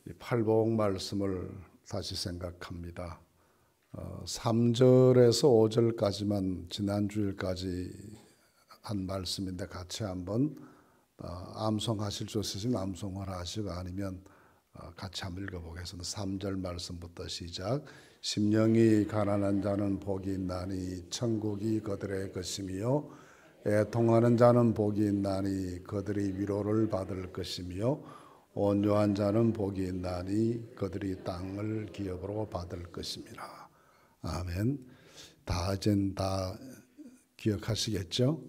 이 팔복 말씀을 다시 생각합니다. 3절에서 5절까지만 지난 주일까지 한 말씀인데 같이 한번 암송하실 수 있으시면 암송을 하시고 아니면 같이 한번 읽어보겠습니다. 3절 말씀부터 시작. 심령이 가난한 자는 복이 있나니 천국이 그들의 것이며 애통하는 자는 복이 있나니 그들이 위로를 받을 것이며 온유한 자는 복이 있나니 그들이 땅을 기업으로 받을 것임이라. 아멘. 다 기억하시겠죠?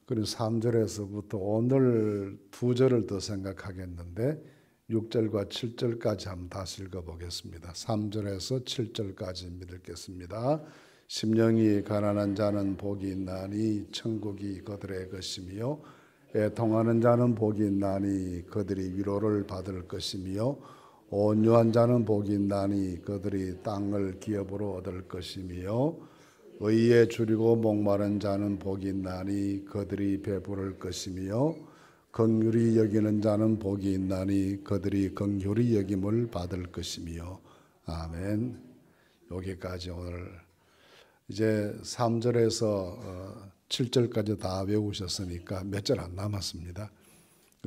그리고 3절에서부터 오늘 2절을 더 생각하겠는데 6절과 7절까지 한번 다시 읽어보겠습니다. 3절에서 7절까지 읽겠습니다. 심령이 가난한 자는 복이 있나니 천국이 그들의 것이며 애통하는 자는 복이 있나니 그들이 위로를 받을 것이며 온유한 자는 복이 있나니 그들이 땅을 기업으로 얻을 것이며 의에 줄이고 목마른 자는 복이 있나니 그들이 배부를 것이며 긍휼히 여기는 자는 복이 있나니 그들이 긍휼히 여김을 받을 것이며. 아멘. 여기까지 오늘 이제 3절에서 7절까지 다 외우셨으니까 몇 절 안 남았습니다.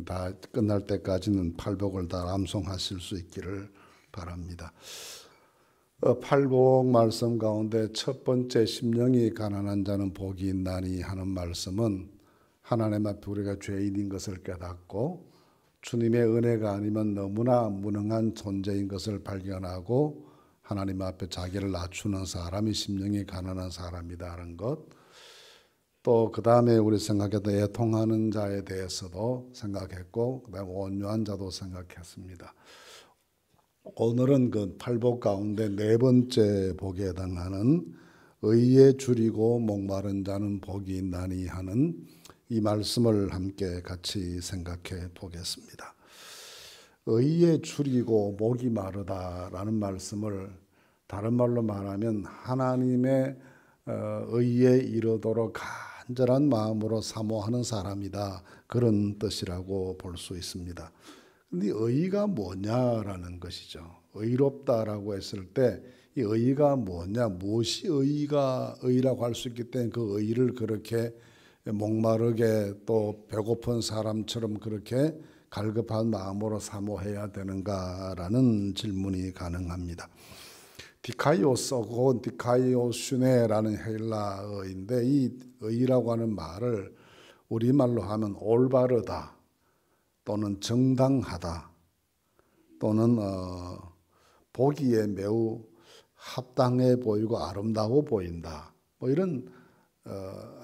다 끝날 때까지는 팔복을 다 암송하실 수 있기를 바랍니다. 팔복 말씀 가운데 첫 번째 심령이 가난한 자는 복이 있나니 하는 말씀은 하나님 앞에 우리가 죄인인 것을 깨닫고 주님의 은혜가 아니면 너무나 무능한 존재인 것을 발견하고 하나님 앞에 자기를 낮추는 사람이 심령이 가난한 사람이다라는 것. 또 그 다음에 우리 생각했던 애통하는 자에 대해서도 생각했고 그 다음에 온유한 자도 생각했습니다. 오늘은 그 팔복 가운데 네 번째 복에 해당하는 의에 줄이고 목마른 자는 복이 있나니 하는 이 말씀을 함께 같이 생각해 보겠습니다. 의에 줄이고 목이 마르다라는 말씀을 다른 말로 말하면 하나님의 의에 이르도록 간절한 마음으로 사모하는 사람이다, 그런 뜻이라고 볼 수 있습니다. 근데 의가 뭐냐라는 것이죠. 의롭다라고 했을 때 이 의가 뭐냐, 무엇이 의라고 할 수 있기 때문에 그 의를 그렇게 목마르게 또 배고픈 사람처럼 그렇게 갈급한 마음으로 사모해야 되는가라는 질문이 가능합니다. 디카이오스고 디카이오슈네라는 헬라어인데 이 의라고 하는 말을 우리말로 하면 올바르다 또는 정당하다 또는 보기에 매우 합당해 보이고 아름다워 보인다, 뭐 이런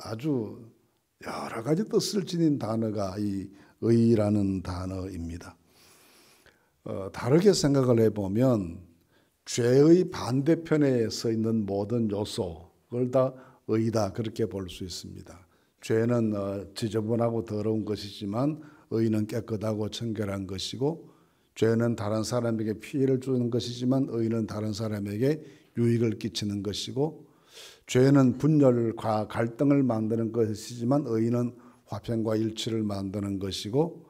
아주 여러 가지 뜻을 지닌 단어가 이 의라는 단어입니다. 다르게 생각을 해보면 죄의 반대편에 서 있는 모든 요소, 그걸 다 의다, 그렇게 볼 수 있습니다. 죄는 지저분하고 더러운 것이지만 의는 깨끗하고 청결한 것이고, 죄는 다른 사람에게 피해를 주는 것이지만 의는 다른 사람에게 유익을 끼치는 것이고, 죄는 분열과 갈등을 만드는 것이지만 의는 화평과 일치를 만드는 것이고,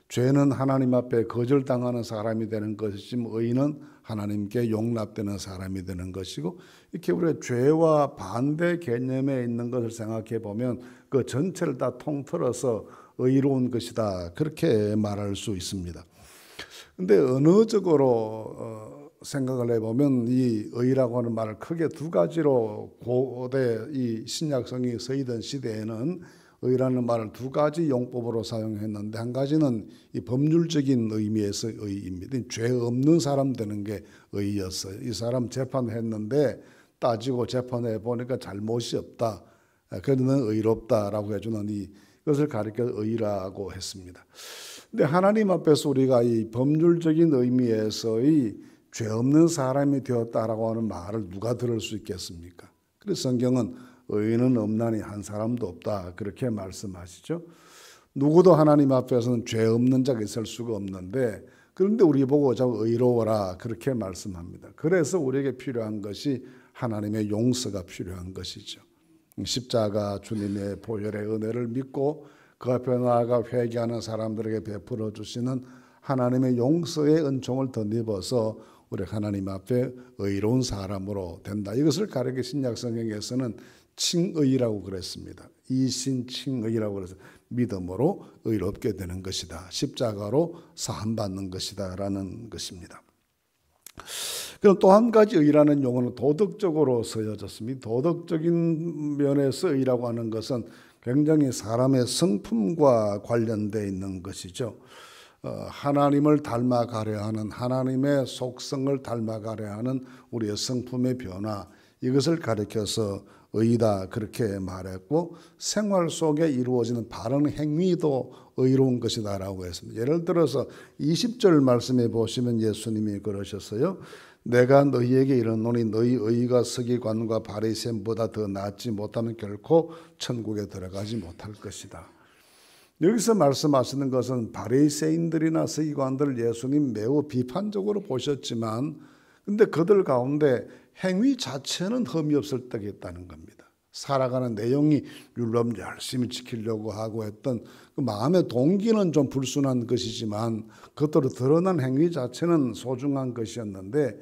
죄는 하나님 앞에 거절당하는 사람이 되는 것이지만 의는 하나님께 용납되는 사람이 되는 것이고, 이렇게 우리가 죄와 반대 개념에 있는 것을 생각해 보면 그 전체를 다 통틀어서 의로운 것이다, 그렇게 말할 수 있습니다. 근데 언어적으로 생각을 해보면 이 의라고 하는 말을 크게 두 가지로, 고대 이 신약성이 쓰이던 시대에는 의라는 말을 두 가지 용법으로 사용했는데, 한 가지는 이 법률적인 의미에서 의입니다. 죄 없는 사람 되는 게 의였어요. 이 사람 재판했는데 따지고 재판해 보니까 잘못이 없다, 그러면 의롭다라고 해주는 이것을 가리켜 의라고 했습니다. 근데 하나님 앞에서 우리가 이 법률적인 의미에서의 죄 없는 사람이 되었다라고 하는 말을 누가 들을 수 있겠습니까? 그래서 성경은 의인은 없나니 한 사람도 없다, 그렇게 말씀하시죠. 누구도 하나님 앞에서는 죄 없는 자가 있을 수가 없는데, 그런데 우리 보고 자꾸 의로워라, 그렇게 말씀합니다. 그래서 우리에게 필요한 것이 하나님의 용서가 필요한 것이죠. 십자가 주님의 보혈의 은혜를 믿고 그 앞에 나아가 회개하는 사람들에게 베풀어 주시는 하나님의 용서의 은총을 덧입어서 우리 하나님 앞에 의로운 사람으로 된다. 이것을 가르쳐 신약 성경에서는 칭의라고 그랬습니다. 이신칭의라고 그래서 믿음으로 의롭게 되는 것이다. 십자가로 사함받는 것이다 라는 것입니다. 그럼 또 한 가지 의라는 용어는 도덕적으로 쓰여졌습니다. 도덕적인 면에서 의라고 하는 것은 굉장히 사람의 성품과 관련되어 있는 것이죠. 하나님을 닮아가려 하는, 하나님의 속성을 닮아가려 하는 우리의 성품의 변화, 이것을 가리켜서 의다 그렇게 말했고, 생활 속에 이루어지는 바른 행위도 의로운 것이다 라고 했습니다. 예를 들어서 20절 말씀에 보시면 예수님이 그러셨어요. 내가 너희에게 이르노니 너희 의가 서기관과 바리새인보다 더 낫지 못하면 결코 천국에 들어가지 못할 것이다. 여기서 말씀하시는 것은 바리새인들이나 서기관들을 예수님 매우 비판적으로 보셨지만, 근데 그들 가운데 행위 자체는 흠이 없을 때가 있다는 겁니다. 살아가는 내용이 율법 열심히 지키려고 하고 했던 그 마음의 동기는 좀 불순한 것이지만 그것으로 드러난 행위 자체는 소중한 것이었는데,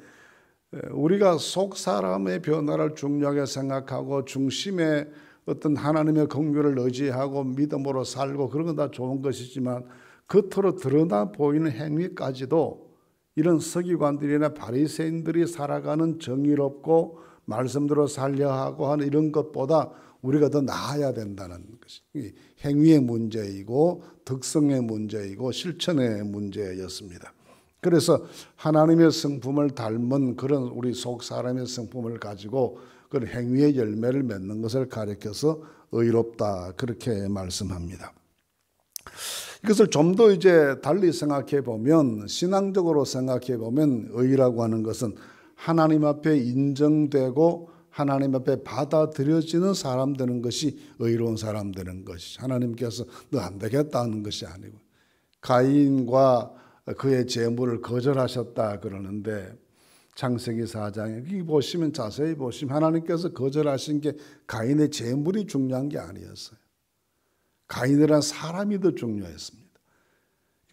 우리가 속 사람의 변화를 중요하게 생각하고 중심에 어떤 하나님의 긍휼을 의지하고 믿음으로 살고 그런 건 다 좋은 것이지만, 겉으로 드러나 보이는 행위까지도 이런 서기관들이나 바리새인들이 살아가는 정의롭고 말씀대로 살려 하고 하는 이런 것보다 우리가 더 나아야 된다는 것이 행위의 문제이고 덕성의 문제이고 실천의 문제였습니다. 그래서 하나님의 성품을 닮은 그런 우리 속 사람의 성품을 가지고 그런 행위의 열매를 맺는 것을 가리켜서 의롭다 그렇게 말씀합니다. 이것을 좀 더 이제 달리 생각해 보면, 신앙적으로 생각해 보면 의라고 하는 것은 하나님 앞에 인정되고 하나님 앞에 받아들여지는 사람 되는 것이 의로운 사람 되는 것이, 하나님께서 너 안 되겠다 하는 것이 아니고, 가인과 그의 재물을 거절하셨다 그러는데 창세기 4장에 여기 보시면 자세히 보시면 하나님께서 거절하신 게 가인의 재물이 중요한 게 아니었어요. 가인이라는 사람이 더 중요했습니다.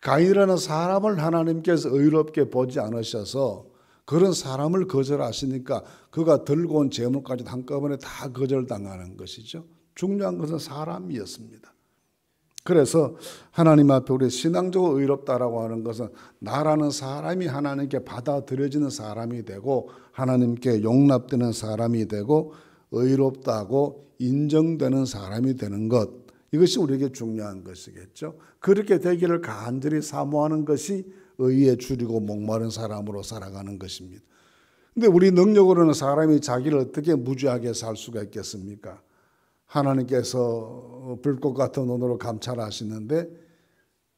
가인이라는 사람을 하나님께서 의롭게 보지 않으셔서 그런 사람을 거절하시니까 그가 들고 온 재물까지 한꺼번에 다 거절당하는 것이죠. 중요한 것은 사람이었습니다. 그래서 하나님 앞에 우리 신앙적으로 의롭다라고 하는 것은 나라는 사람이 하나님께 받아들여지는 사람이 되고 하나님께 용납되는 사람이 되고 의롭다고 인정되는 사람이 되는 것, 이것이 우리에게 중요한 것이겠죠. 그렇게 되기를 간절히 사모하는 것이 의에 줄이고 목마른 사람으로 살아가는 것입니다. 근데 우리 능력으로는 사람이 자기를 어떻게 무죄하게 살 수가 있겠습니까? 하나님께서 불꽃 같은 눈으로 감찰하시는데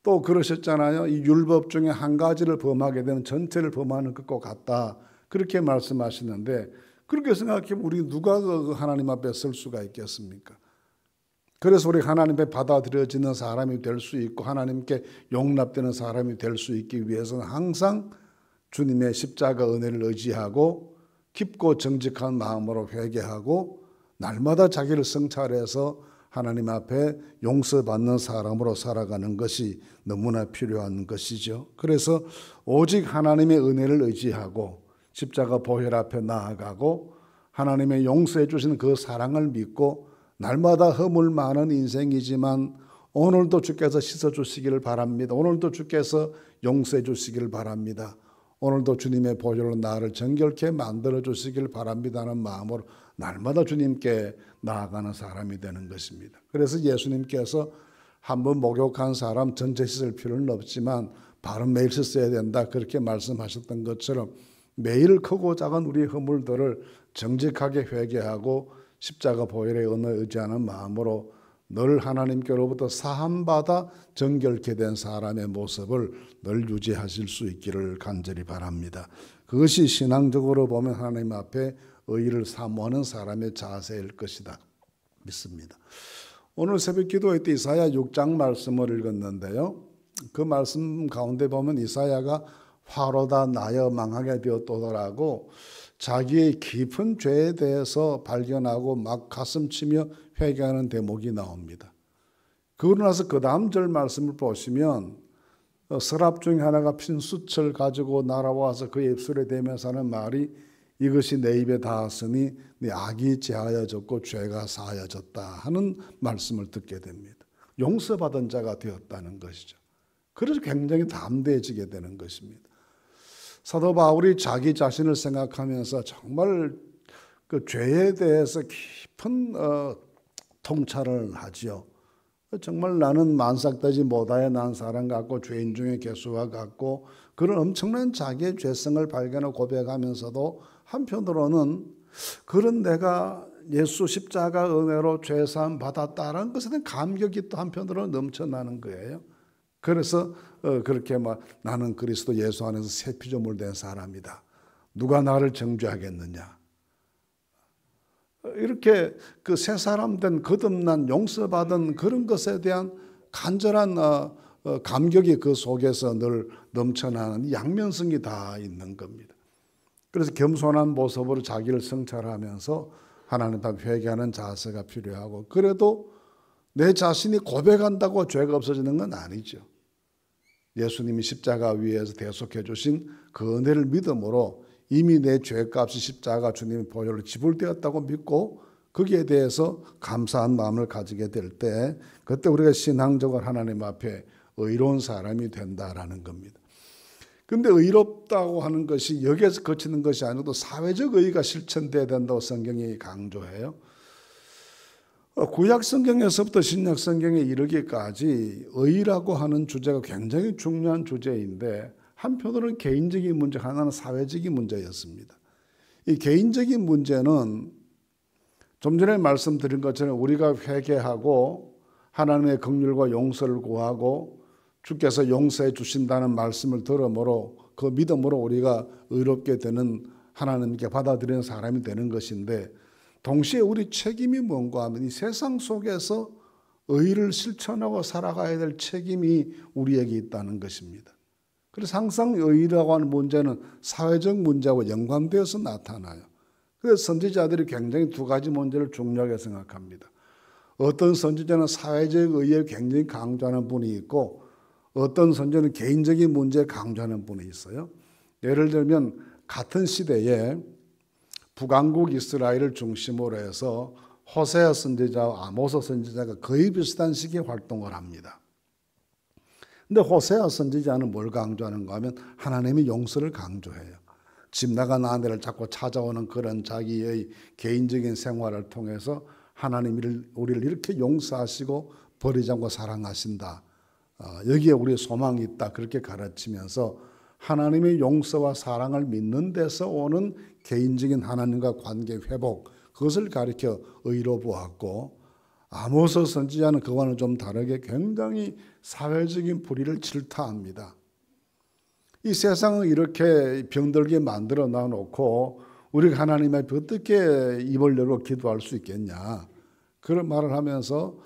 또 그러셨잖아요. 이 율법 중에 한 가지를 범하게 되면 전체를 범하는 것과 같다. 그렇게 말씀하시는데, 그렇게 생각하면 우리 누가 하나님 앞에 설 수가 있겠습니까? 그래서 우리 하나님 앞에 받아들여지는 사람이 될 수 있고 하나님께 용납되는 사람이 될 수 있기 위해서는 항상 주님의 십자가 은혜를 의지하고 깊고 정직한 마음으로 회개하고 날마다 자기를 성찰해서 하나님 앞에 용서받는 사람으로 살아가는 것이 너무나 필요한 것이죠. 그래서 오직 하나님의 은혜를 의지하고 십자가 보혈 앞에 나아가고 하나님의 용서해 주신 그 사랑을 믿고 날마다 허물 많은 인생이지만 오늘도 주께서 씻어주시기를 바랍니다. 오늘도 주께서 용서해 주시기를 바랍니다. 오늘도 주님의 보혈로 나를 정결케 만들어 주시기를 바랍니다는 마음으로 날마다 주님께 나아가는 사람이 되는 것입니다. 그래서 예수님께서 한번 목욕한 사람 전체 씻을 필요는 없지만 발은 매일 씻어야 된다 그렇게 말씀하셨던 것처럼 매일 크고 작은 우리 허물들을 정직하게 회개하고 십자가 보혈의 은혜에 의지하는 마음으로 늘 하나님께로부터 사함받아 정결케 된 사람의 모습을 늘 유지하실 수 있기를 간절히 바랍니다. 그것이 신앙적으로 보면 하나님 앞에 의를 사모하는 사람의 자세일 것이다 믿습니다. 오늘 새벽 기도회 때 이사야 6장 말씀을 읽었는데요. 그 말씀 가운데 보면 이사야가 화로다 나여 망하게 되었도다라고 자기의 깊은 죄에 대해서 발견하고 막 가슴치며 회개하는 대목이 나옵니다. 그러고 나서 그 다음 절 말씀을 보시면 서랍 중에 하나가 핀 숯을 가지고 날아와서 그의 입술에 대면서 하는 말이 이것이 내 입에 닿았으니 네 악이 제하여졌고 죄가 사하여졌다 하는 말씀을 듣게 됩니다. 용서받은 자가 되었다는 것이죠. 그래서 굉장히 담대해지게 되는 것입니다. 사도 바울이 자기 자신을 생각하면서 정말 그 죄에 대해서 깊은 통찰을 하지요. 정말 나는 만삭되지 못하여 난 사람 같고 죄인 중에 괴수와 같고 그런 엄청난 자기의 죄성을 발견하고 고백하면서도 한편으로는 그런 내가 예수 십자가 은혜로 죄사함 받았다라는 것에 대한 감격이 또 한편으로 넘쳐나는 거예요. 그래서 그렇게 나는 그리스도 예수 안에서 새 피조물 된 사람이다. 누가 나를 정죄하겠느냐. 이렇게 그 새 사람 된 거듭난 용서받은 그런 것에 대한 간절한 감격이 그 속에서 늘 넘쳐나는 양면성이 다 있는 겁니다. 그래서 겸손한 모습으로 자기를 성찰하면서 하나님 앞에 회개하는 자세가 필요하고 그래도 내 자신이 고백한다고 죄가 없어지는 건 아니죠. 예수님이 십자가 위에서 대속해 주신 그 은혜를 믿음으로 이미 내 죄값이 십자가 주님의 보혈로 지불되었다고 믿고 거기에 대해서 감사한 마음을 가지게 될 때 그때 우리가 신앙적으로 하나님 앞에 의로운 사람이 된다라는 겁니다. 근데 의롭다고 하는 것이 여기에서 그치는 것이 아니고 사회적 의의가 실천돼야 된다고 성경이 강조해요. 구약 성경에서부터 신약 성경에 이르기까지 의라고 하는 주제가 굉장히 중요한 주제인데 한편으로는 개인적인 문제, 하나는 사회적인 문제였습니다. 이 개인적인 문제는 좀 전에 말씀드린 것처럼 우리가 회개하고 하나님의 긍휼과 용서를 구하고 주께서 용서해 주신다는 말씀을 들음으로 그 믿음으로 우리가 의롭게 되는 하나님께 받아들이는 사람이 되는 것인데 동시에 우리 책임이 뭔가 하면 이 세상 속에서 의를 실천하고 살아가야 될 책임이 우리에게 있다는 것입니다. 그래서 항상 의라고 하는 문제는 사회적 문제와 연관되어서 나타나요. 그래서 선지자들이 굉장히 두 가지 문제를 중요하게 생각합니다. 어떤 선지자는 사회적 의에 굉장히 강조하는 분이 있고 어떤 선지자는 개인적인 문제에 강조하는 분이 있어요. 예를 들면 같은 시대에 북왕국 이스라엘을 중심으로 해서 호세아 선지자와 아모스 선지자가 거의 비슷한 시기에 활동을 합니다. 근데 호세아 선지자는 뭘 강조하는가 하면 하나님의 용서를 강조해요. 집 나간 아내를 자꾸 찾아오는 그런 자기의 개인적인 생활을 통해서 하나님이 우리를 이렇게 용서하시고 버리지 않고 사랑하신다. 여기에 우리의 소망이 있다. 그렇게 가르치면서 하나님의 용서와 사랑을 믿는 데서 오는 개인적인 하나님과 관계 회복 그것을 가리켜 의로 보았고 아모스 선지자는 그와는 좀 다르게 굉장히 사회적인 불의를 질타합니다. 이 세상을 이렇게 병들게 만들어 놔놓고 우리가 하나님 앞에 어떻게 입을 열고 기도할 수 있겠냐 그런 말을 하면서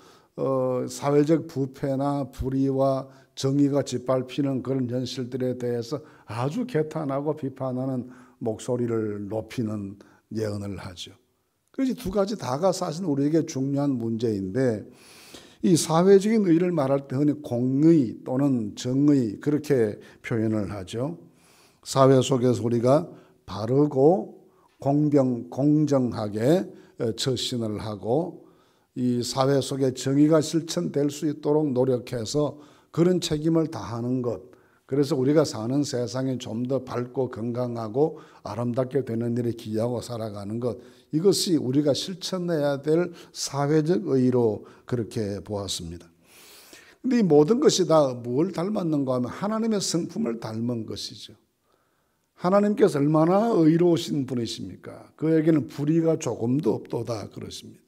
사회적 부패나 불의와 정의가 짓밟히는 그런 현실들에 대해서 아주 개탄하고 비판하는 목소리를 높이는 예언을 하죠. 그래서 두 가지 다가 사실 우리에게 중요한 문제인데 이 사회적인 의의를 말할 때 흔히 공의 또는 정의 그렇게 표현을 하죠. 사회 속에서 우리가 바르고 공정하게 처신을 하고 이 사회 속에 정의가 실천될 수 있도록 노력해서 그런 책임을 다하는 것. 그래서 우리가 사는 세상이 좀 더 밝고 건강하고 아름답게 되는 일에 기여하고 살아가는 것. 이것이 우리가 실천해야 될 사회적 의의로 그렇게 보았습니다. 그런데 이 모든 것이 다 뭘 닮았는가 하면 하나님의 성품을 닮은 것이죠. 하나님께서 얼마나 의로우신 분이십니까? 그에게는 불의가 조금도 없도다 그러십니다.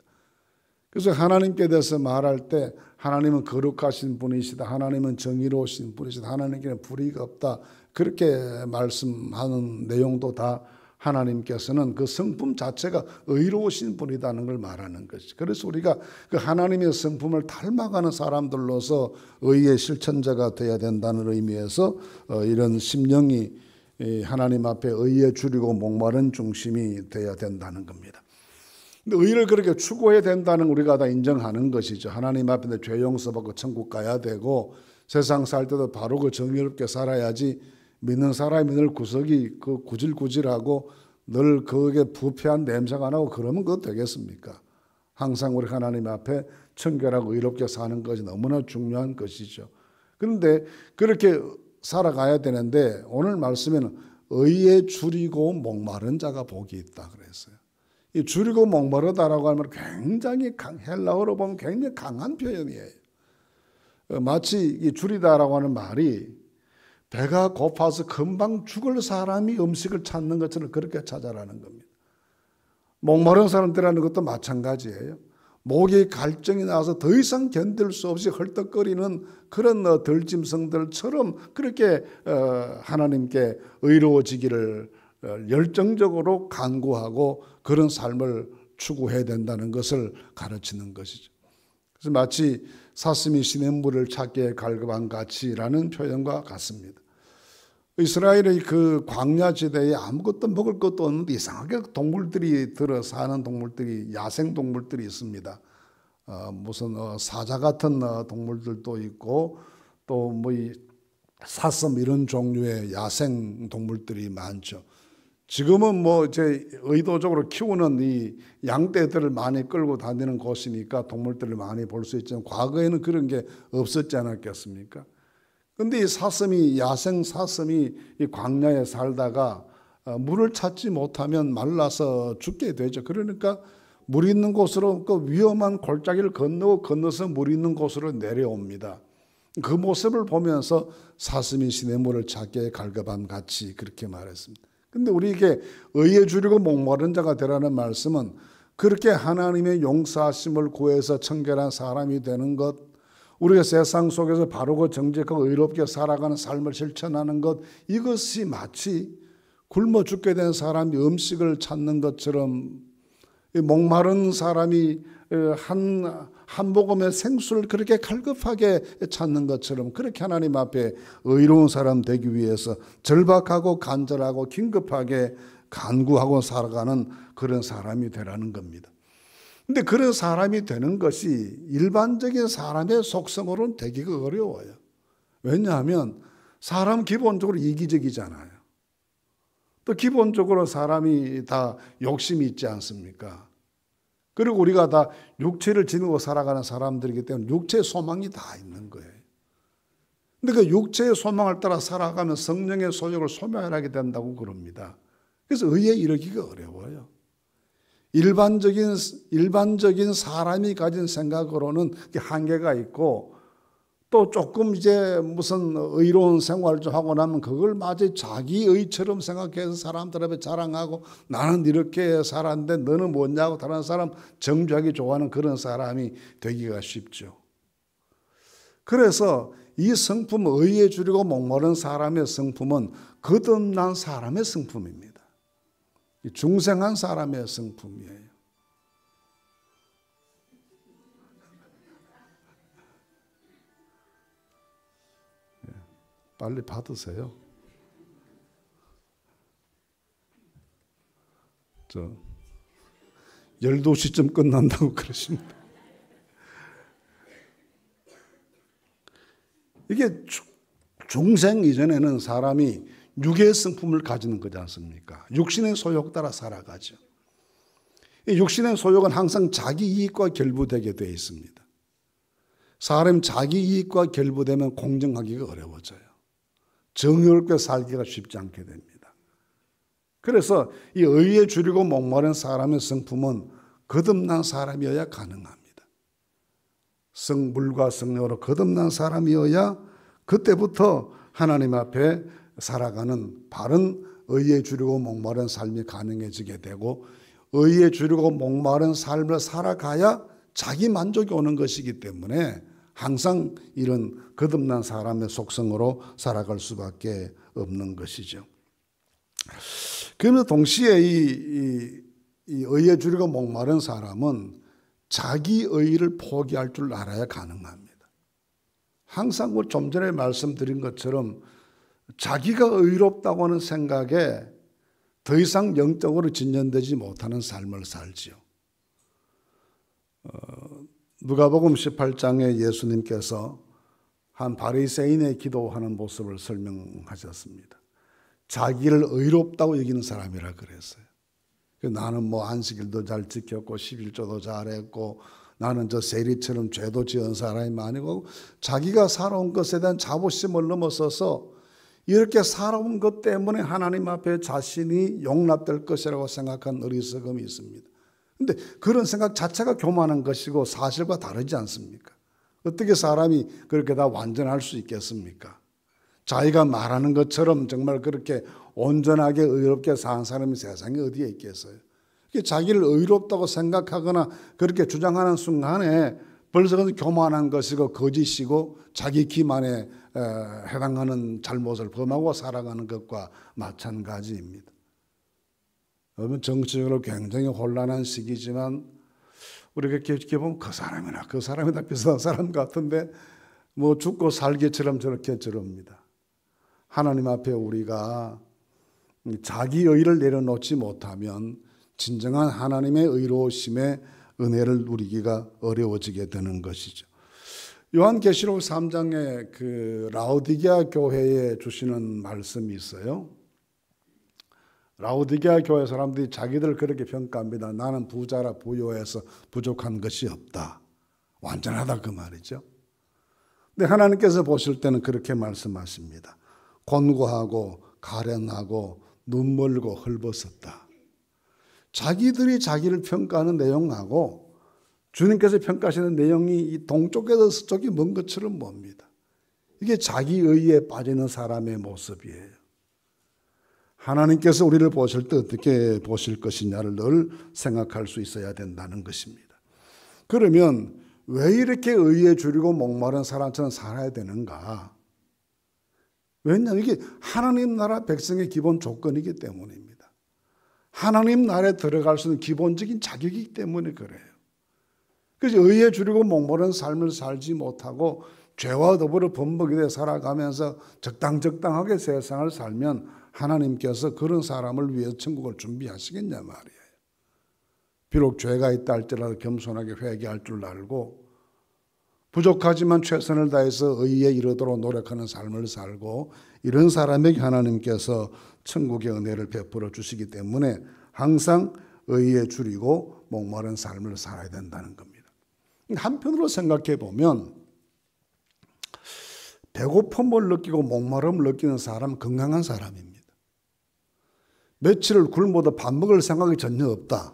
그래서 하나님께 대해서 말할 때 하나님은 거룩하신 분이시다. 하나님은 정의로우신 분이시다. 하나님께는 불의가 없다. 그렇게 말씀하는 내용도 다 하나님께서는 그 성품 자체가 의로우신 분이라는 걸 말하는 것이죠. 그래서 우리가 그 하나님의 성품을 닮아가는 사람들로서 의의 실천자가 되어야 된다는 의미에서 이런 심령이 하나님 앞에 의에 줄이고 목마른 중심이 되어야 된다는 겁니다. 근데 의를 그렇게 추구해야 된다는 우리가 다 인정하는 것이죠. 하나님 앞에 죄 용서받고 천국 가야 되고 세상 살 때도 바르고 정의롭게 살아야지 믿는 사람이 늘 구석이 그 구질구질하고 늘 거기에 부패한 냄새가 나고 그러면 그거 되겠습니까? 항상 우리 하나님 앞에 청결하고 의롭게 사는 것이 너무나 중요한 것이죠. 그런데 그렇게 살아가야 되는데 오늘 말씀에는 의에 줄이고 목마른 자가 복이 있다 그랬어요. 이 줄이고 목마르다라고 하면 굉장히 헬라어로 보면 굉장히 강한 표현이에요. 마치 이 줄이다라고 하는 말이 배가 고파서 금방 죽을 사람이 음식을 찾는 것처럼 그렇게 찾아라는 겁니다. 목마른 사람들이라는 것도 마찬가지예요. 목에 갈증이 나서 더 이상 견딜 수 없이 헐떡거리는 그런 들짐승들처럼 그렇게 하나님께 의로워지기를 열정적으로 간구하고 그런 삶을 추구해야 된다는 것을 가르치는 것이죠. 그래서 마치 사슴이 시냇물을 찾기에 갈급한 같이라는 표현과 같습니다. 이스라엘의 그 광야 지대에 아무것도 먹을 것도 없는데 이상하게 동물들이 들어 사는 동물들이 야생 동물들이 있습니다. 무슨 사자 같은 동물들도 있고 또 뭐 이 사슴 이런 종류의 야생 동물들이 많죠. 지금은 뭐 이제 의도적으로 키우는 이 양떼들을 많이 끌고 다니는 곳이니까 동물들을 많이 볼 수 있지만 과거에는 그런 게 없었지 않았겠습니까? 근데 이 사슴이 야생 사슴이 이 광야에 살다가 물을 찾지 못하면 말라서 죽게 되죠. 그러니까 물 있는 곳으로 그 위험한 골짜기를 건너서 물 있는 곳으로 내려옵니다. 그 모습을 보면서 사슴이 시냇물을 찾기에 갈급함 같이 그렇게 말했습니다. 근데 우리에게 의에 줄이고 목마른 자가 되라는 말씀은 그렇게 하나님의 용서하심을 구해서 청결한 사람이 되는 것, 우리가 세상 속에서 바르고 정직하고 의롭게 살아가는 삶을 실천하는 것, 이것이 마치 굶어 죽게 된 사람이 음식을 찾는 것처럼 목마른 사람이 한 모금의 생수를 그렇게 갈급하게 찾는 것처럼 그렇게 하나님 앞에 의로운 사람 되기 위해서 절박하고 간절하고 긴급하게 간구하고 살아가는 그런 사람이 되라는 겁니다. 근데 그런 사람이 되는 것이 일반적인 사람의 속성으로는 되기가 어려워요. 왜냐하면 사람 기본적으로 이기적이잖아요. 또 기본적으로 사람이 다 욕심이 있지 않습니까? 그리고 우리가 다 육체를 지니고 살아가는 사람들이기 때문에 육체의 소망이 다 있는 거예요. 근데 그 육체의 소망을 따라 살아가면 성령의 소욕을 소멸하게 된다고 그럽니다. 그래서 의에 이르기가 어려워요. 일반적인 사람이 가진 생각으로는 한계가 있고 또 조금 이제 무슨 의로운 생활을 좀 하고 나면 그걸 마치 자기의처럼 생각해서 사람들 앞에 자랑하고 나는 이렇게 살았는데 너는 뭐냐고 다른 사람 정죄하기 좋아하는 그런 사람이 되기가 쉽죠. 그래서 이 성품, 의에 줄이고 목마른 사람의 성품은 거듭난 사람의 성품입니다. 중생한 사람의 성품이에요. 빨리 받으세요. 12시쯤 끝난다고 그러십니다. 이게 중생 이전에는 사람이 육의 성품을 가지는 거지 않습니까? 육신의 소욕 따라 살아가죠. 이 육신의 소욕은 항상 자기 이익과 결부되게 되어 있습니다. 사람이 자기 이익과 결부되면 공정하기가 어려워져요. 정의롭게 살기가 쉽지 않게 됩니다. 그래서 이 의에 줄이고 목마른 사람의 성품은 거듭난 사람이어야 가능합니다. 물과 성령으로 거듭난 사람이어야 그때부터 하나님 앞에 살아가는 바른 의에 줄이고 목마른 삶이 가능해지게 되고 의에 줄이고 목마른 삶을 살아가야 자기 만족이 오는 것이기 때문에 항상 이런 거듭난 사람의 속성으로 살아갈 수밖에 없는 것이죠. 그러면서 동시에 이 의에 줄이고 목마른 사람은 자기 의의를 포기할 줄 알아야 가능합니다. 항상 좀 전에 말씀드린 것처럼 자기가 의롭다고 하는 생각에 더 이상 영적으로 진전되지 못하는 삶을 살지요. 누가복음 18장에 예수님께서 한 바리새인의 기도하는 모습을 설명하셨습니다. 자기를 의롭다고 여기는 사람이라 그랬어요. 나는 뭐 안식일도 잘 지켰고 11조도 잘했고 나는 저 세리처럼 죄도 지은 사람이 아니고, 자기가 살아온 것에 대한 자부심을 넘어서서 이렇게 살아온 것 때문에 하나님 앞에 자신이 용납될 것이라고 생각한 어리석음이 있습니다. 그런데 그런 생각 자체가 교만한 것이고 사실과 다르지 않습니까? 어떻게 사람이 그렇게 다 완전할 수 있겠습니까? 자기가 말하는 것처럼 정말 그렇게 온전하게 의롭게 사는 사람이 세상에 어디에 있겠어요? 자기를 의롭다고 생각하거나 그렇게 주장하는 순간에 벌써 그것은 교만한 것이고 거짓이고 자기 기만에 해당하는 잘못을 범하고 살아가는 것과 마찬가지입니다. 여러분, 정치적으로 굉장히 혼란한 시기지만 우리가 이렇게 보면 그 사람이나 비슷한 사람 같은데 뭐 죽고 살기처럼 저렇게 저럽니다. 하나님 앞에 우리가 자기 의를 내려놓지 못하면 진정한 하나님의 의로우심의 은혜를 누리기가 어려워지게 되는 것이죠. 요한계시록 3장에 그 라오디게아 교회에 주시는 말씀이 있어요. 라오디게아 교회 사람들이 자기들 그렇게 평가합니다. 나는 부자라 부요해서 부족한 것이 없다. 완전하다 그 말이죠. 근데 하나님께서 보실 때는 그렇게 말씀하십니다. 곤고하고 가련하고 눈멀고 헐벗었다. 자기들이 자기를 평가하는 내용하고 주님께서 평가하시는 내용이 이 동쪽에서 서쪽이 먼 것처럼 봅니다. 이게 자기 의에 빠지는 사람의 모습이에요. 하나님께서 우리를 보실 때 어떻게 보실 것이냐를 늘 생각할 수 있어야 된다는 것입니다. 그러면 왜 이렇게 의에 줄이고 목마른 사람처럼 살아야 되는가? 왜냐하면 이게 하나님 나라 백성의 기본 조건이기 때문입니다. 하나님 나라에 들어갈 수 있는 기본적인 자격이기 때문에 그래요. 그래서 의에 줄이고 목마른 삶을 살지 못하고 죄와 더불어 범벅이 살아가면서 적당하게 세상을 살면 하나님께서 그런 사람을 위해 천국을 준비하시겠냐 말이에요. 비록 죄가 있다 할지라도 겸손하게 회개할 줄 알고 부족하지만 최선을 다해서 의에 이르도록 노력하는 삶을 살고 이런 사람에게 하나님께서 천국의 은혜를 베풀어 주시기 때문에 항상 의에 줄이고 목마른 삶을 살아야 된다는 겁니다. 한편으로 생각해 보면 배고픔을 느끼고 목마름을 느끼는 사람은 건강한 사람입니다. 며칠을 굶어도 밥 먹을 생각이 전혀 없다.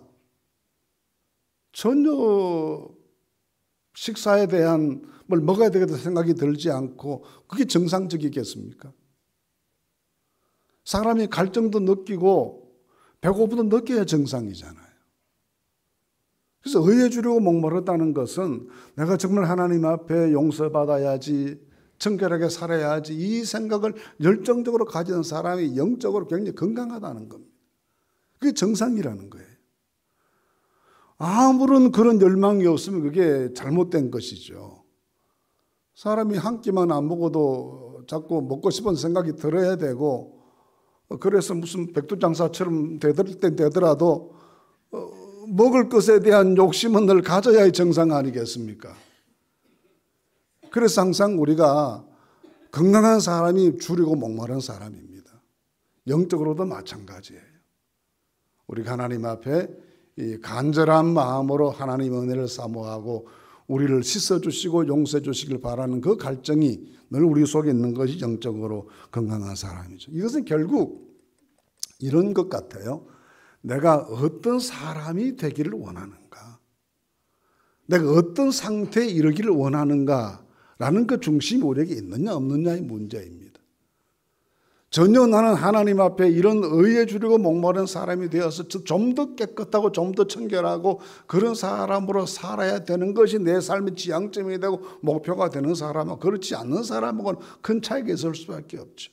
전혀 식사에 대한 뭘 먹어야 되겠다 생각이 들지 않고 그게 정상적이겠습니까? 사람이 갈증도 느끼고 배고픔도 느껴야 정상이잖아요. 그래서 의에 줄이고 목마르다는 것은 내가 정말 하나님 앞에 용서받아야지, 청결하게 살아야지 이 생각을 열정적으로 가지는 사람이 영적으로 굉장히 건강하다는 겁니다. 그게 정상이라는 거예요. 아무런 그런 열망이 없으면 그게 잘못된 것이죠. 사람이 한 끼만 안 먹어도 자꾸 먹고 싶은 생각이 들어야 되고, 그래서 무슨 백두장사처럼 되더라도 먹을 것에 대한 욕심은 늘 가져야 정상 아니겠습니까? 그래서 항상 우리가 건강한 사람이 줄이고 목마른 사람입니다. 영적으로도 마찬가지예요. 우리가 하나님 앞에 이 간절한 마음으로 하나님의 은혜를 사모하고 우리를 씻어주시고 용서해 주시길 바라는 그 갈증이 늘 우리 속에 있는 것이 영적으로 건강한 사람이죠. 이것은 결국 이런 것 같아요. 내가 어떤 사람이 되기를 원하는가? 내가 어떤 상태에 이르기를 원하는가라는 그 중심이 우리에게 있느냐 없느냐의 문제입니다. 전혀 나는 하나님 앞에 이런 의에 줄이고 목마른 사람이 되어서 좀 더 깨끗하고 좀 더 청결하고 그런 사람으로 살아야 되는 것이 내 삶의 지향점이 되고 목표가 되는 사람은 그렇지 않는 사람하고는 큰 차이가 있을 수밖에 없죠.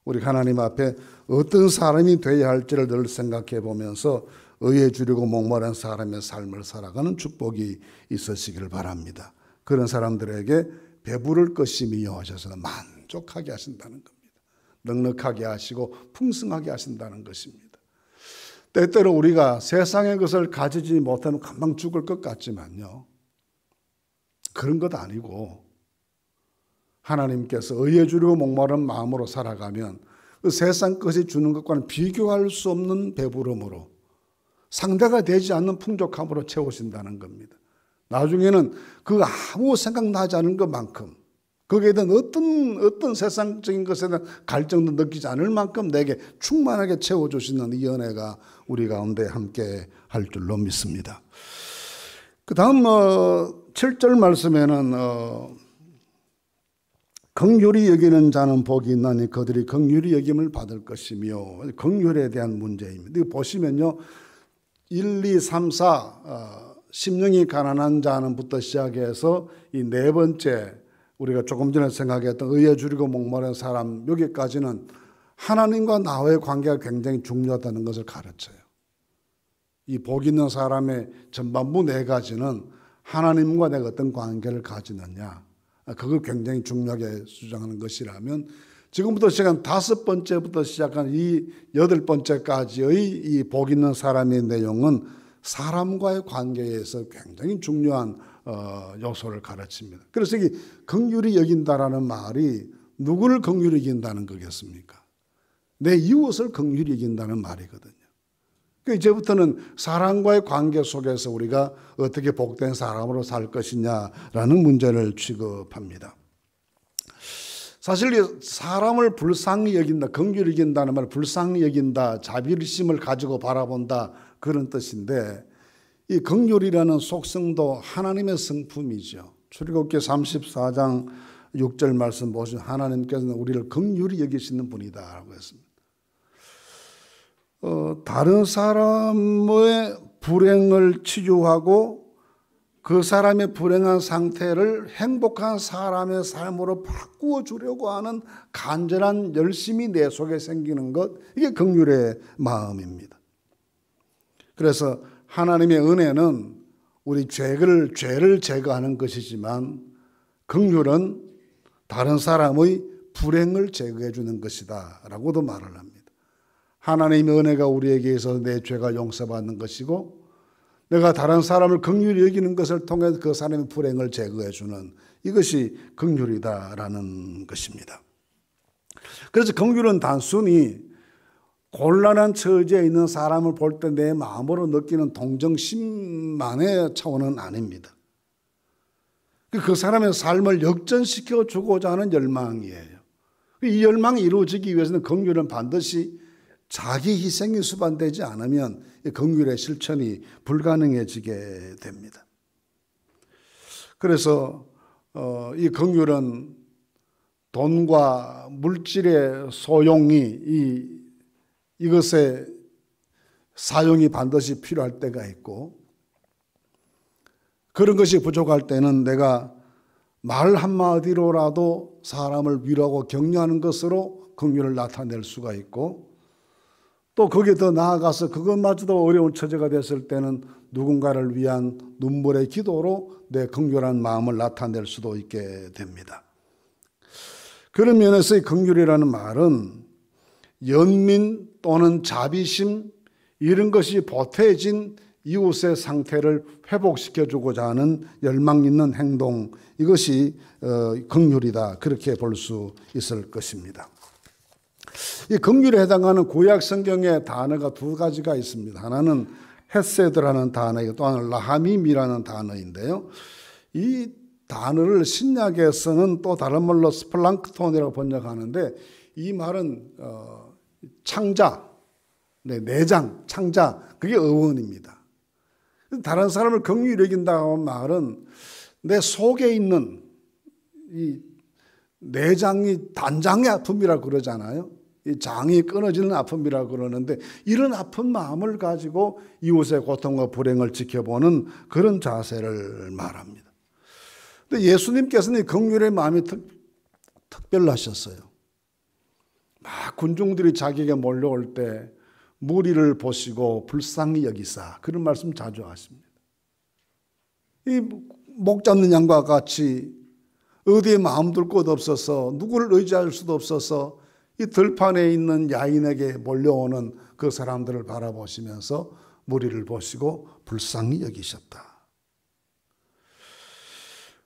우리 하나님 앞에 어떤 사람이 되어야 할지를 늘 생각해 보면서 의에 줄이고 목마른 사람의 삶을 살아가는 축복이 있으시기를 바랍니다. 그런 사람들에게 배부를 것임이 여호와께서 만족하게 하신다는 겁니다. 넉넉하게 하시고 풍성하게 하신다는 것입니다. 때때로 우리가 세상의 것을 가지지 못하면 금방 죽을 것 같지만요, 그런 것 아니고 하나님께서 의에 주려고 목마른 마음으로 살아가면 그 세상 것이 주는 것과는 비교할 수 없는 배부름으로 상대가 되지 않는 풍족함으로 채우신다는 겁니다. 나중에는 그 아무 생각나지 않은 것만큼 거기에 대한 어떤 세상적인 것에 대한 갈증도 느끼지 않을 만큼 내게 충만하게 채워주시는 이 은혜가 우리 가운데 함께 할 줄로 믿습니다. 그 다음 7절 말씀에는 긍휼히 여기는 자는 복이 있나니 그들이 긍휼히 여김을 받을 것이며, 긍휼에 대한 문제입니다. 이거 보시면요, 1, 2, 3, 4 심령이 가난한 자는부터 시작해서 이 네 번째 우리가 조금 전에 생각했던 의에 주리고 목마른 사람, 여기까지는 하나님과 나와의 관계가 굉장히 중요하다는 것을 가르쳐요. 이 복 있는 사람의 전반부 네 가지는 하나님과 내가 어떤 관계를 가지느냐, 그걸 굉장히 중요하게 주장하는 것이라면, 지금부터 시작한 5번째부터 시작한 이 8번째까지의 이 복 있는 사람의 내용은 사람과의 관계에서 굉장히 중요한 요소를 가르칩니다. 그래서 이 긍휼히 여긴다라는 말이 누구를 긍휼히 여긴다는 거겠습니까? 내 이웃을 긍휼히 여긴다는 말이거든요. 이제부터는 사람과의 관계 속에서 우리가 어떻게 복된 사람으로 살 것이냐라는 문제를 취급합니다. 사실 사람을 불쌍히 여긴다, 긍휼히 여긴다는 말, 불쌍히 여긴다, 자비심을 가지고 바라본다, 그런 뜻인데, 이 긍휼이라는 속성도 하나님의 성품이죠. 출애굽기 34장 6절 말씀 보시면 하나님께서는 우리를 긍휼히 여기시는 분이다라고 했습니다. 다른 사람의 불행을 치유하고 그 사람의 불행한 상태를 행복한 사람의 삶으로 바꾸어 주려고 하는 간절한 열심이 내 속에 생기는 것, 이게 긍휼의 마음입니다. 그래서 하나님의 은혜는 우리 죄를 제거하는 것이지만, 긍휼은 다른 사람의 불행을 제거해 주는 것이다 라고도 말을 합니다. 하나님의 은혜가 우리에게 있어서 내 죄가 용서받는 것이고, 내가 다른 사람을 긍휼히 여기는 것을 통해 그 사람의 불행을 제거해 주는, 이것이 긍휼이다라는 것입니다. 그래서 긍휼은 단순히 곤란한 처지에 있는 사람을 볼 때 내 마음으로 느끼는 동정심만의 차원은 아닙니다. 그 사람의 삶을 역전시켜 주고자 하는 열망이에요. 이 열망이 이루어지기 위해서는 긍휼은 반드시 자기 희생이 수반되지 않으면 긍휼의 실천이 불가능해지게 됩니다. 그래서 이 긍휼은 돈과 물질의 소용이 이것의 사용이 반드시 필요할 때가 있고, 그런 것이 부족할 때는 내가 말 한마디로라도 사람을 위로하고 격려하는 것으로 긍휼을 나타낼 수가 있고, 또 거기에 더 나아가서 그것마저도 어려운 처지가 됐을 때는 누군가를 위한 눈물의 기도로 내 긍휼한 마음을 나타낼 수도 있게 됩니다. 그런 면에서 이 긍휼이라는 말은 연민 또는 자비심, 이런 것이 보태진 이웃의 상태를 회복시켜주고자 하는 열망 있는 행동, 이것이 긍휼이다, 그렇게 볼 수 있을 것입니다. 이 긍휼에 해당하는 구약 성경의 단어가 두 가지가 있습니다. 하나는 헤세드라는 단어이고 또 하나는 라하밈이라는 단어인데요, 이 단어를 신약에서는 또 다른 말로 스플랑크톤이라고 번역하는데, 이 말은 창자, 내장, 창자, 그게 어원입니다. 다른 사람을 긍휼히 여긴다는 말은 내 속에 있는 이 내장이 단장의 아픔이라고 그러잖아요. 이 장이 끊어지는 아픔이라고 그러는데, 이런 아픈 마음을 가지고 이웃의 고통과 불행을 지켜보는 그런 자세를 말합니다. 근데 예수님께서는 긍휼의 마음이 특별하셨어요. 막 군중들이 자기에게 몰려올 때 무리를 보시고 불쌍히 여기사, 그런 말씀 자주 하십니다. 이 목 잡는 양과 같이 어디에 마음 둘 곳 없어서 누구를 의지할 수도 없어서 이 들판에 있는 야인에게 몰려오는 그 사람들을 바라보시면서 무리를 보시고 불쌍히 여기셨다.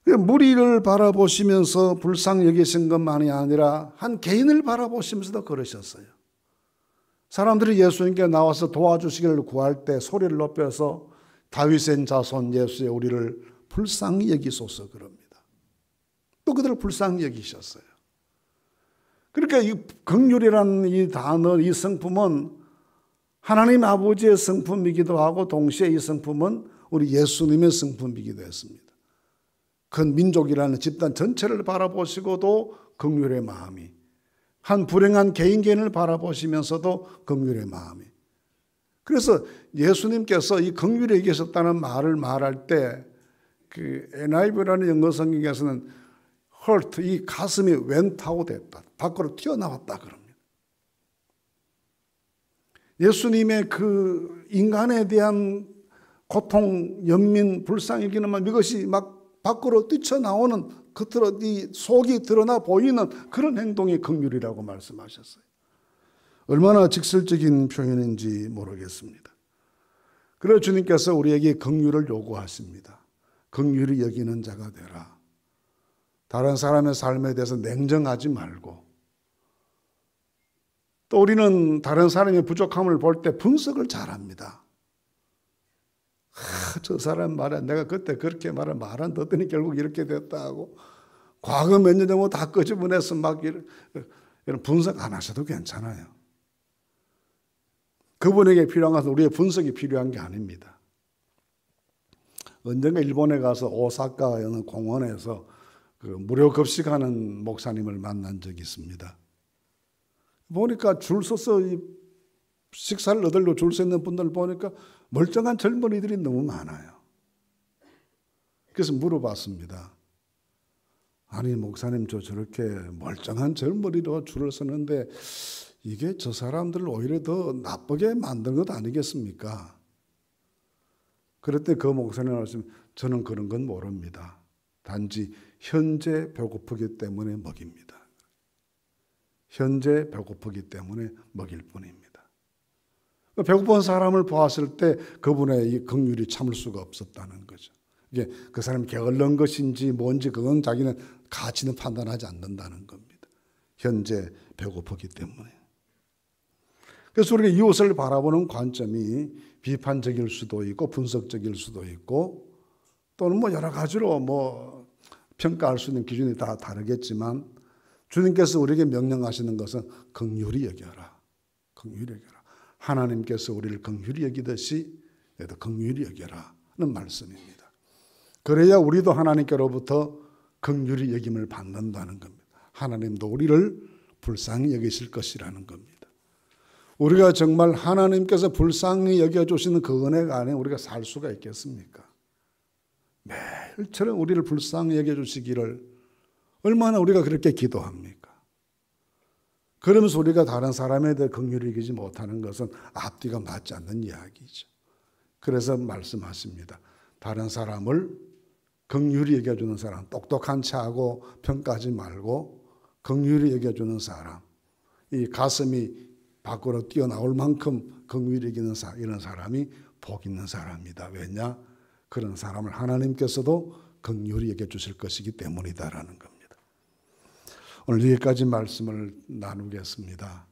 무리를 바라보시면서 불쌍히 여기신 것만이 아니라 한 개인을 바라보시면서도 그러셨어요. 사람들이 예수님께 나와서 도와주시기를 구할 때 소리를 높여서 다윗의 자손 예수의 우리를 불쌍히 여기소서 그럽니다. 또 그들을 불쌍히 여기셨어요. 그러니까 이 긍휼이라는 이 단어, 이 성품은 하나님 아버지의 성품이기도 하고 동시에 이 성품은 우리 예수님의 성품이기도 했습니다. 큰 민족이라는 집단 전체를 바라보시고도 긍휼의 마음이, 한 불행한 개인을 바라보시면서도 긍휼의 마음이. 그래서 예수님께서 이 긍휼에 계셨다는 말을 말할 때 그 NIV라는 영어 성경에서는 hurt, 이 가슴이 웬타오 됐다, 밖으로 튀어나왔다 그럽니다. 예수님의 그 인간에 대한 고통, 연민, 불쌍히 여기는 말, 이것이 막 밖으로 뛰쳐나오는, 겉으로 이 속이 드러나 보이는 그런 행동이 긍휼이라고 말씀하셨어요. 얼마나 직설적인 표현인지 모르겠습니다. 그래서 주님께서 우리에게 긍휼을 요구하십니다. 긍휼히 여기는 자가 되라. 다른 사람의 삶에 대해서 냉정하지 말고, 또 우리는 다른 사람의 부족함을 볼 때 분석을 잘합니다. 저 사람 말에 내가 그때 그렇게 말을 안 듣더니 결국 이렇게 됐다 하고, 과거 몇 년 전부터 다 끄집어내서 막 이런 분석 안 하셔도 괜찮아요. 그분에게 필요한 것은 우리의 분석이 필요한 게 아닙니다. 언젠가 일본에 가서 오사카 어느 공원에서 그 무료 급식하는 목사님을 만난 적이 있습니다. 보니까 줄 서서 식사를 얻으려고 줄 서 있는 분들을 보니까 멀쩡한 젊은이들이 너무 많아요. 그래서 물어봤습니다. 아니 목사님, 저렇게 멀쩡한 젊은이로 줄을 서는데 이게 저 사람들을 오히려 더 나쁘게 만든 것 아니겠습니까? 그랬더니 그 목사님 말씀, 저는 그런 건 모릅니다. 단지 현재 배고프기 때문에 먹입니다. 현재 배고프기 때문에 먹일 뿐입니다. 배고픈 사람을 보았을 때 그분의 이 긍휼이 참을 수가 없었다는 거죠. 이게 그 사람이 게을른 것인지 뭔지 그건 자기는 가치는 판단하지 않는다는 겁니다. 현재 배고프기 때문에. 그래서 우리가 이웃을 바라보는 관점이 비판적일 수도 있고 분석적일 수도 있고 또는 뭐 여러 가지로 평가할 수 있는 기준이 다 다르겠지만 주님께서 우리에게 명령하시는 것은 긍휼히 여겨라. 긍휼히 여겨라. 하나님께서 우리를 긍휼히 여기듯이 너도 긍휼히 여겨라는 말씀입니다. 그래야 우리도 하나님께로부터 긍휼히 여김을 받는다는 겁니다. 하나님도 우리를 불쌍히 여기실 것이라는 겁니다. 우리가 정말 하나님께서 불쌍히 여겨주시는 그 은혜가 안에 우리가 살 수가 있겠습니까? 매일처럼 우리를 불쌍히 여겨주시기를 얼마나 우리가 그렇게 기도합니까? 그러면서 우리가 다른 사람에 대해 긍휼히 여기지 못하는 것은 앞뒤가 맞지 않는 이야기죠. 그래서 말씀하십니다. 다른 사람을 긍휼히 여겨주는 사람, 똑똑한 체하고 평가하지 말고 긍휼히 여겨주는 사람, 이 가슴이 밖으로 뛰어나올 만큼 긍휼히 여기는 이런 사람이 복 있는 사람이다. 왜냐? 그런 사람을 하나님께서도 긍휼히 여겨주실 것이기 때문이다라는 겁니다. 오늘 여기까지 말씀을 나누겠습니다.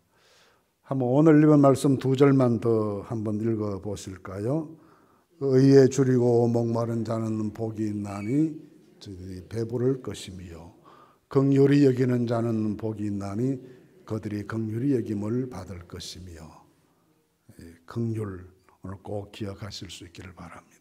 한번 오늘 읽은 말씀 2절만 더 한번 읽어보실까요? 의에 줄이고 목마른 자는 복이 있나니 저들이 배부를 것이며 긍휼히 여기는 자는 복이 있나니 그들이 긍휼히 여김을 받을 것이며 긍휼 오늘 꼭 기억하실 수 있기를 바랍니다.